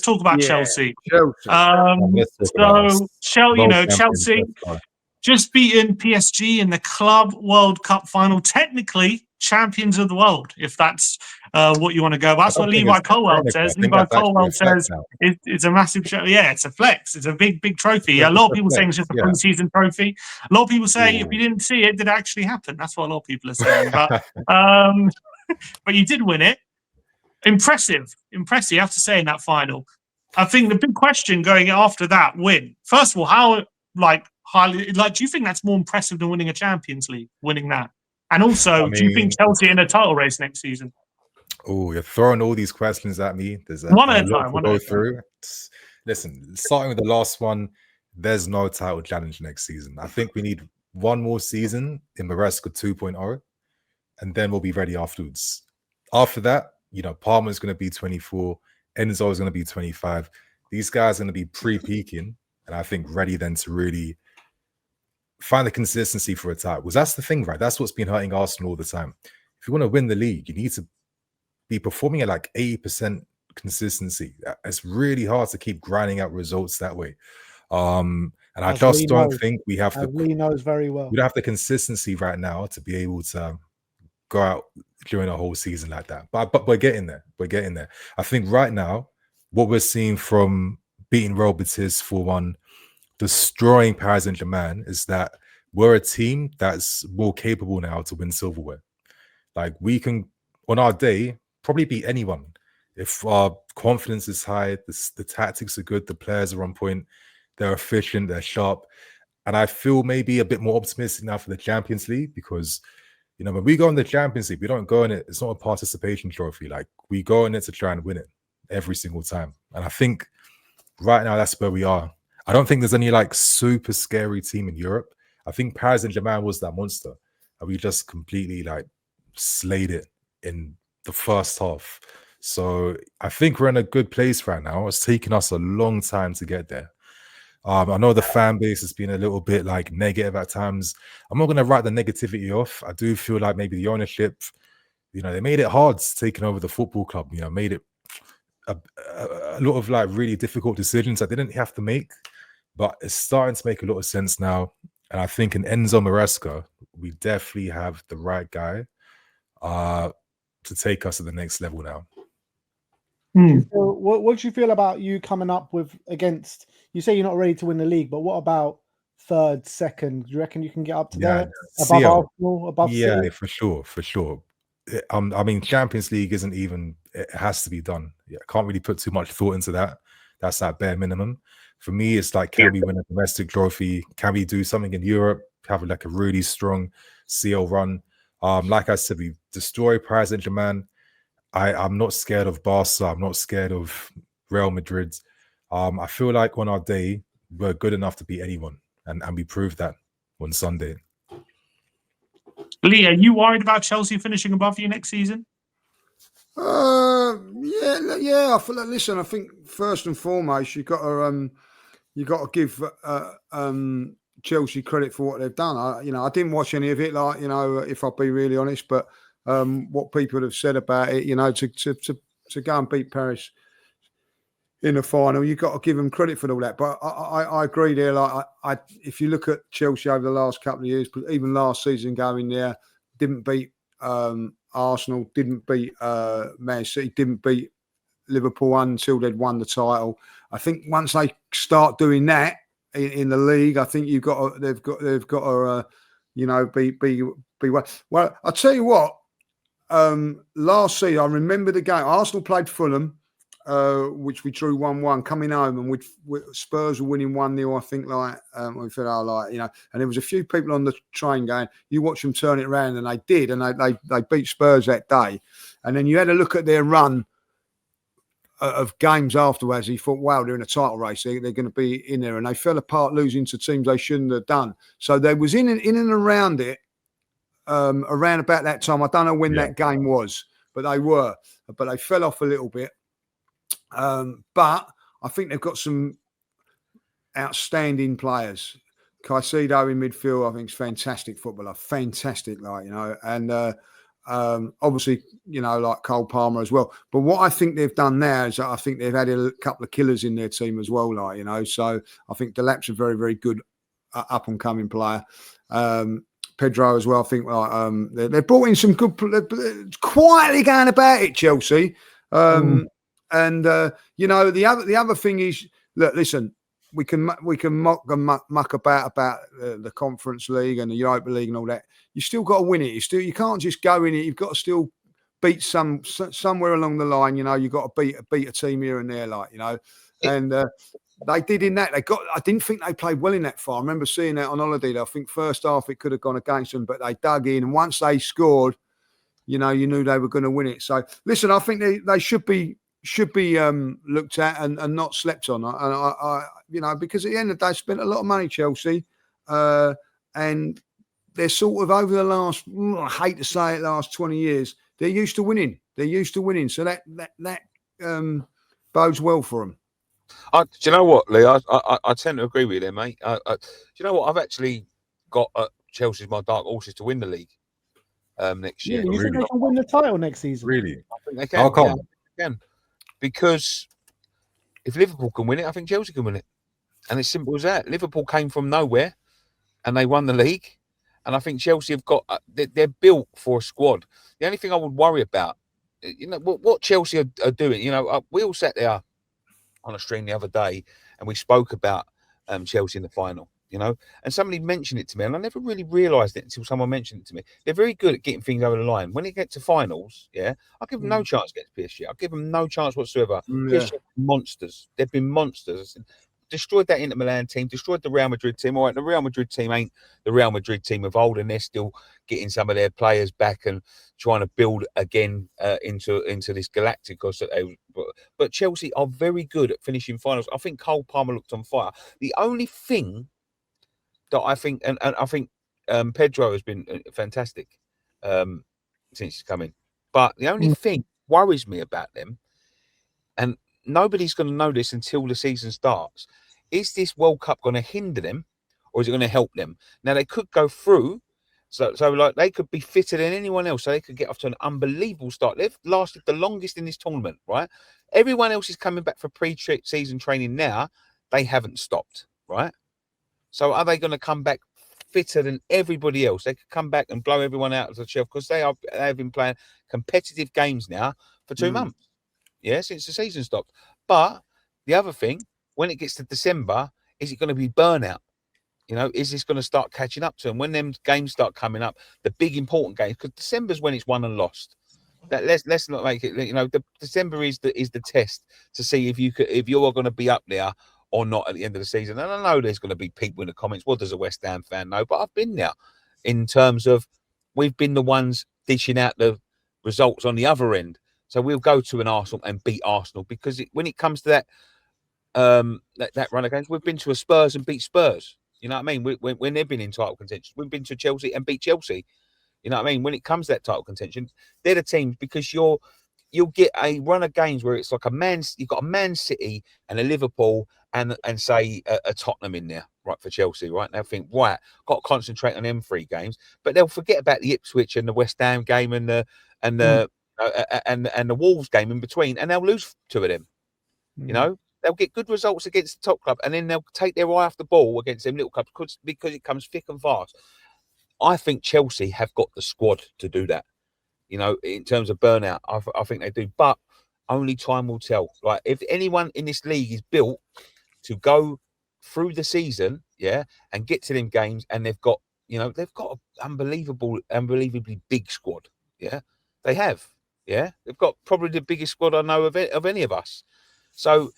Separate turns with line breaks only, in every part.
let's talk about Chelsea.
Chelsea.
Chelsea just beaten PSG in the Club World Cup final. Technically, champions of the world, if that's what you want to go. That's what Levi Colwell says. Levi Colwell says it's a massive show. Yeah, it's a flex. It's a big trophy. A lot of people saying it's just a pre-season trophy. A lot of people say if you didn't see it, did it actually happen? That's what a lot of people are saying. But but you did win it. Impressive. You have to say in that final. I think the big question going after that win. First of all, how highly do you think that's more impressive than winning a Champions League? Winning that, and also, do you think Chelsea in a title race next season?
Oh, you're throwing all these questions at me. There's
one at a time.
Go through. Listen, starting with the last one. There's no title challenge next season. I think we need one more season in Maresca 2.0, and then we'll be ready afterwards. After that, Palmer's going to be 24. Enzo is going to be 25. These guys are going to be pre-peaking, and I think ready then to really find the consistency for a title. Because that's the thing, right? That's what's been hurting Arsenal all the time. If you want to win the league, you need to be performing at like 80% consistency. It's really hard to keep grinding out results that way. And I just don't think we have
Lee knows very well.
We don't have the consistency right now to be able to go out during a whole season like that. But we're getting there. I think right now, what we're seeing from beating Real Betis 4-1, destroying Paris Saint-Germain, is that we're a team that's more capable now to win silverware. Like, we can, on our day, probably beat anyone. If our confidence is high, the tactics are good, the players are on point, they're efficient, they're sharp. And I feel maybe a bit more optimistic now for the Champions League, because when we go in the Champions League, we don't go in it. It's not a participation trophy. Like, we go in it to try and win it every single time. And I think right now that's where we are. I don't think there's any super scary team in Europe. I think Paris Saint-Germain was that monster, and we just completely slayed it in the first half. So I think we're in a good place right now. It's taken us a long time to get there. I know the fan base has been a little bit negative at times. I'm not going to write the negativity off. I do feel like maybe the ownership, they made it hard taking over the football club. Made it a lot of really difficult decisions that they didn't have to make, but it's starting to make a lot of sense now. And I think in Enzo Maresca, we definitely have the right guy to take us to the next level now.
So what do you feel about you coming up with against? You say you're not ready to win the league, but what about third, second? Do you reckon you can get up to there above Arsenal, above City?
For sure. I mean, Champions League isn't even. It has to be done. I can't really put too much thought into that. That's that bare minimum. For me, it's can we win a domestic trophy? Can we do something in Europe? Have a really strong CL run. Like I said, we destroy Paris Saint-Germain. I'm not scared of Barca. I'm not scared of Real Madrid. I feel like on our day, we're good enough to beat anyone. And we proved that on Sunday.
Lee, are you worried about Chelsea finishing above you next season?
Yeah. I feel listen, I think first and foremost, you got to give Chelsea credit for what they've done. I didn't watch any of it, if I'll be really honest, but what people have said about it, to go and beat Paris in the final, you've got to give them credit for all that. But I agree there. If you look at Chelsea over the last couple of years, even last season going there, didn't beat Arsenal, didn't beat Man City, didn't beat Liverpool until they'd won the title. I think once they start doing that in the league, I think they've got to be well. Well, I'll tell you what. Last season, I remember the game. Arsenal played Fulham, which we drew 1-1, coming home, and Spurs were winning 1-0. I think we felt and there was a few people on the train going, "You watch them turn it around," and they did, and they beat Spurs that day. And then you had a look at their run of games afterwards. You thought, "Wow, they're in a title race. They're going to be in there," and they fell apart, losing to teams they shouldn't have done. So they was in and around it. Around about that time, I don't know when that game was, but they fell off a little bit. But I think they've got some outstanding players. Caicedo in midfield, I think, is fantastic footballer, fantastic, and Obviously, like Cole Palmer as well. But what I think they've done now is that I think they've added a couple of killers in their team as well. So I think Delap's a very, very good up and coming player. Pedro as well. I think they've brought in some good, quietly going about it, Chelsea. And the other thing is, look, listen, we can muck about the Conference League and the Europa League and all that. You still got to win it. You can't just go in it. You've got to still beat somewhere along the line. You've got to beat a team here and there, and they did in that. I didn't think they played well in that far. I remember seeing that on holiday. I think first half it could have gone against them, but they dug in, and once they scored, you knew they were going to win it. So listen, I think they should be looked at and not slept on. And I because at the end of the day, they spent a lot of money, Chelsea, and they're sort of over the last, I hate to say it, last 20 years, they're used to winning. So that bodes well for them.
Do you know what, Lee? I tend to agree with you there, mate. Do you know what? I've actually got Chelsea's my dark horses to win the league next year.
You think they can win the title next season?
Really?
I think they can.
How come?
Yeah, they can. Because if Liverpool can win it, I think Chelsea can win it. And it's simple as that. Liverpool came from nowhere and they won the league. And I think Chelsea have got, they're built for a squad. The only thing I would worry about, what Chelsea are doing, we all sat there on a stream the other day and we spoke about Chelsea in the final, and somebody mentioned it to me and I never really realised it until someone mentioned it to me. They're very good at getting things over the line. When they get to finals, I'll give them no chance against PSG. I'll give them no chance whatsoever. PSG monsters. They've been monsters. Destroyed that Inter Milan team, destroyed the Real Madrid team. All right, the Real Madrid team ain't the Real Madrid team of old, and they're still getting some of their players back and trying to build again into this Galacticos. But Chelsea are very good at finishing finals. I think Cole Palmer looked on fire. The only thing that I think, and I think Pedro has been fantastic since he's come in, but the only thing worries me about them, and nobody's going to know this until the season starts. Is this World Cup going to hinder them or is it going to help them? Now, they could go through. So like they could be fitter than anyone else. So they could get off to an unbelievable start. They've lasted the longest in this tournament, right? Everyone else is coming back for pre-season training now. They haven't stopped, right? So are they going to come back fitter than everybody else? They could come back and blow everyone out of the shelf because they've been playing competitive games now for 2 months. Since the season stopped. But the other thing, when it gets to December, is it going to be burnout? Is this going to start catching up to them? When them games start coming up, the big important games, because December's when it's won and lost. Let's not make it. The December is the test to see if you are going to be up there or not at the end of the season. And I know there's going to be people in the comments. What does a West Ham fan know? But I've been there in terms of we've been the ones dishing out the results on the other end. So we'll go to an Arsenal and beat Arsenal because when it comes to that that run of games, we've been to a Spurs and beat Spurs. You know what I mean? When they've been in title contention, we've been to Chelsea and beat Chelsea. You know what I mean? When it comes to that title contention, they're the teams because you'll get a run of games where it's like you've got a Man City and a Liverpool and say a Tottenham in there, right, for Chelsea, right? And they'll think, right, got to concentrate on them 3 games, but they'll forget about the Ipswich and the West Ham game and the Wolves game in between, and they'll lose 2 of them. They'll get good results against the top club, and then they'll take their eye off the ball against them little clubs because it comes thick and fast. I think Chelsea have got the squad to do that. In terms of burnout, I think they do, but only time will tell. Like if anyone in this league is built to go through the season, and get to them games, and they've got an unbelievably big squad. They have. They've got probably the biggest squad I know of any of us. So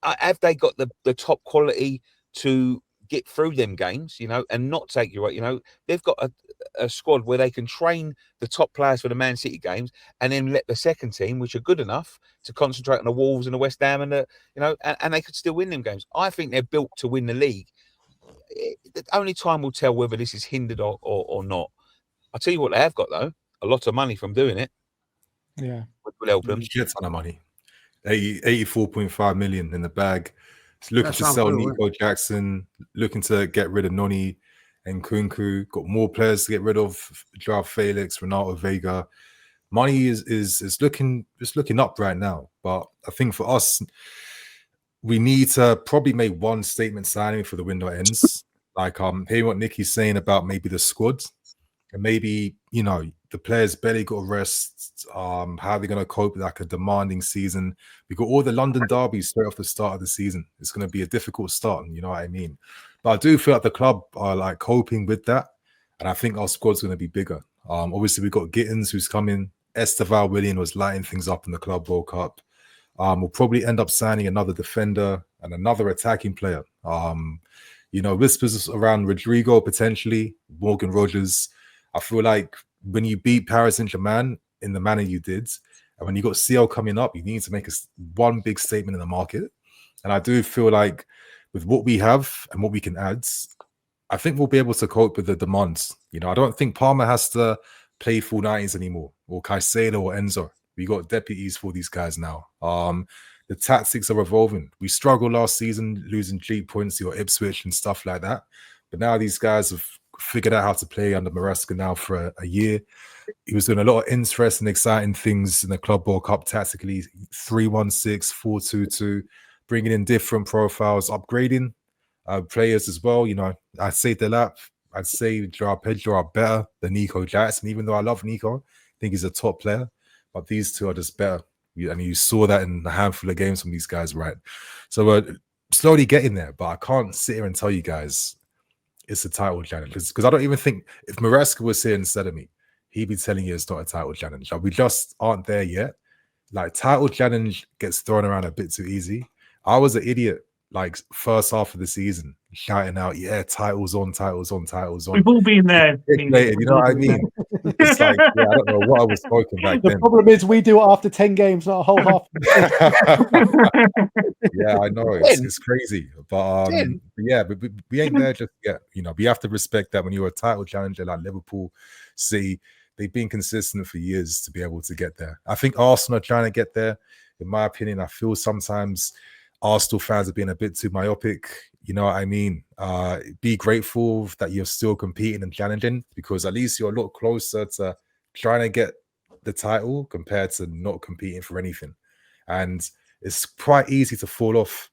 have they got the top quality to get through them games, and not take you right? They've got a squad where they can train the top players for the Man City games and then let the second team, which are good enough, to concentrate on the Wolves and the West Ham and and they could still win them games. I think they're built to win the league. Only time will tell whether this is hindered or not. I'll tell you what they have got, though. A lot of money from doing it.
Yeah.
Which will help them.
A ton of money. 84.5 million in the bag. It's looking to sell Nico Jackson, looking to get rid of Noni and Kunku. Got more players to get rid of. Joao Felix, Renato Vega. money is looking up right now. But I think for us, we need to probably make one statement signing for the window ends. Like hearing what Nicky's saying about maybe the squad, and maybe the players barely got a rest. How are they going to cope with like a demanding season? We got all the London derbies straight off the start of the season. It's going to be a difficult start, you know what I mean? But I do feel like the club are like coping with that, and I think our squad's going to be bigger. Obviously we got Gittins who's coming. Esteval Willian was lighting things up in the Club World Cup. We'll probably end up signing another defender and another attacking player. Whispers around Rodrigo potentially, Morgan Rogers. I feel like when you beat Paris Saint-Germain in the manner you did, and when you got CL coming up, you need to make one big statement in the market. And I do feel like with what we have and what we can add, I think we'll be able to cope with the demands. I don't think Palmer has to play full 90s anymore, or Caicedo or Enzo. We got deputies for these guys now. The tactics are evolving. We struggled last season, losing G points or Ipswich and stuff like that. But now these guys have figured out how to play under Maresca now for a year. He was doing a lot of interesting, exciting things in the Club World Cup tactically, 3-1-6, 4-2-2, bringing in different profiles, upgrading players as well. I'd say Delap, I'd say Joao Pedro are better than Nico Jackson, even though I love Nico. I think he's a top player, but these two are just better. And you saw that in a handful of games from these guys, right? So we're slowly getting there, but I can't sit here and tell you guys it's a title challenge, because I don't even think if Maresca was here instead of me, he'd be telling you it's not a title challenge. We just aren't there yet. Like, title challenge gets thrown around a bit too easy. I was an idiot, like, first half of the season, shouting out, yeah, titles on, titles on, titles on.
We've all been there.
You know what I mean? It's like, yeah, I don't know what I was talking back then.
The problem is we do it after 10 games, not a whole half.
Yeah, I know. It's crazy. But yeah, but we ain't there just yet. We have to respect that when you're a title challenger like Liverpool, City, they've been consistent for years to be able to get there. I think Arsenal are trying to get there. In my opinion, I feel sometimes Arsenal fans are being a bit too myopic. You know what I mean? Be grateful that you're still competing and challenging, because at least you're a lot closer to trying to get the title compared to not competing for anything. And it's quite easy to fall off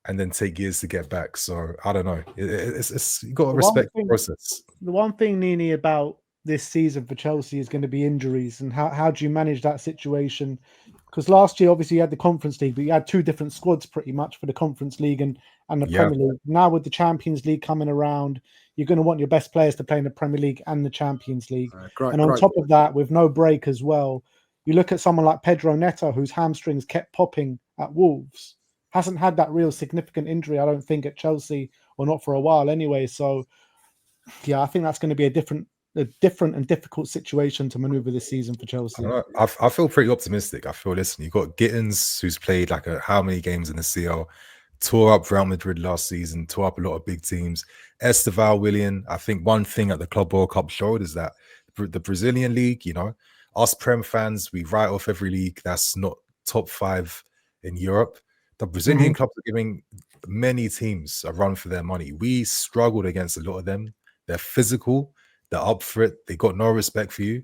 and then take years to get back. So I don't know. It's you got to respect the process.
The one thing, Nini, about this season for Chelsea is going to be injuries, and how do you manage that situation? Because last year, obviously, you had the Conference League, but you had two different squads pretty much for the Conference League and the Premier League. Now with the Champions League coming around, you're going to want your best players to play in the Premier League and the Champions League. And on top of that, with no break as well, you look at someone like Pedro Neto, whose hamstrings kept popping at Wolves. Hasn't had that real significant injury, I don't think, at Chelsea, or not for a while anyway. So, yeah, I think that's going to be a different and difficult situation to maneuver this season for Chelsea.
I feel pretty optimistic. I feel, listen, you've got Gittins, who's played like how many games in the CL, tore up Real Madrid last season, tore up a lot of big teams. Esteval Willian, I think one thing at the Club World Cup showed is that the Brazilian league, us Prem fans, we write off every league that's not top 5 in Europe. The Brazilian clubs are giving many teams a run for their money. We struggled against a lot of them. They're physical. They're up for it. They got no respect for you.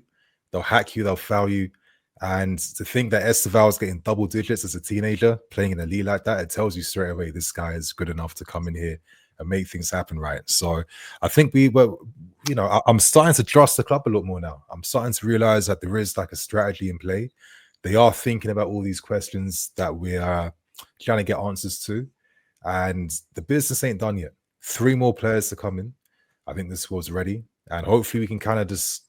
They'll hack you. They'll foul you. And to think that Esteval is getting double digits as a teenager, playing in a league like that, it tells you straight away this guy is good enough to come in here and make things happen, right? So I think I'm starting to trust the club a lot more now. I'm starting to realize that there is like a strategy in play. They are thinking about all these questions that we are trying to get answers to. And the business ain't done yet. 3 more players to come in. I think this was ready. And hopefully we can kind of just,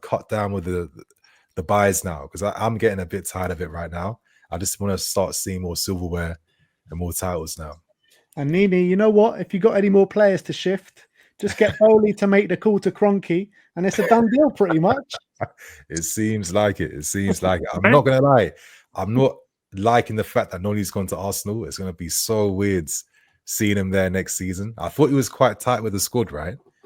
cut down with the buys now, because I'm getting a bit tired of it right now. I just want to start seeing more silverware and more titles now.
And Nini, you know what? If you got any more players to shift, just get Foley to make the call to Kroenke, and it's a done deal pretty much.
It seems like it. I'm not going to lie. I'm not liking the fact that Noni's gone to Arsenal. It's going to be so weird seeing him there next season. I thought he was quite tight with the squad, right?